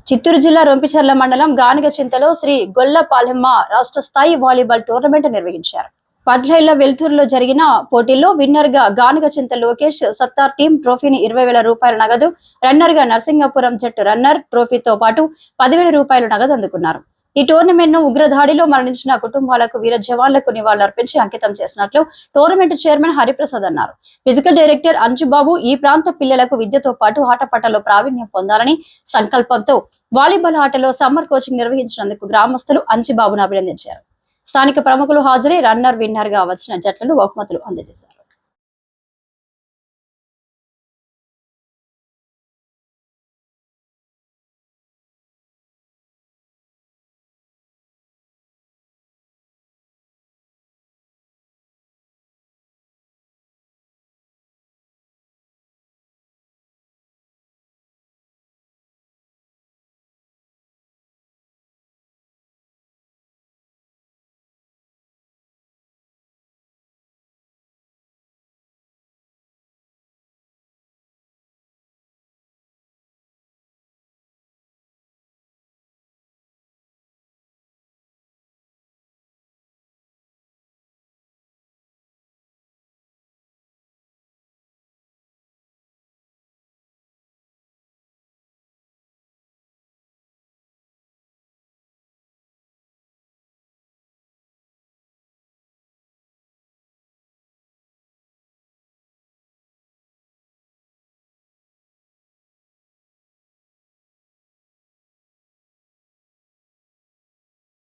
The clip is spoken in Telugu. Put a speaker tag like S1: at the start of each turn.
S1: చిత్తూరు జిల్లా రొంపిచెర్ల మండలం గానిగచింతలో శ్రీ గొల్లపాలెమ్మ రాష్ట్ర స్థాయి వాలీబాల్ టోర్నమెంట్ నిర్వహించారు. పడ్లైల వెల్తూరులో జరిగిన పోటీల్లో విన్నర్ గా గానిగచింత లోకేష్ సత్తార్ టీం ట్రోఫీని 20,000 రూపాయల నగదు, రన్నర్ గా నరసింగపురం జట్టు రన్నర్ ట్రోఫీతో పాటు 10,000 రూపాయల నగదు అందుకున్నారు. ఈ టోర్నమెంట్ ను ఉగ్రదాడిలో మరణించిన కుటుంబాలకు వీర జవాన్లకు నివాళులర్పించి అంకితం చేసినట్లు టోర్నమెంట్ చైర్మన్ హరిప్రసాద్ అన్నారు. ఫిజికల్ డైరెక్టర్ అంజుబాబు ఈ ప్రాంత పిల్లలకు విద్యతో పాటు ఆటపాటలో ప్రావీణ్యం పొందాలని సంకల్పంతో వాలీబాల్ ఆటలో సమ్మర్ కోచింగ్ నిర్వహించినందుకు గ్రామస్తులు అంజుబాబును అభినందించారు. స్థానిక ప్రముఖులు హాజరై రన్నర్ విన్నర్ గా వచ్చిన జట్లను బహుమతులు అందజేశారు.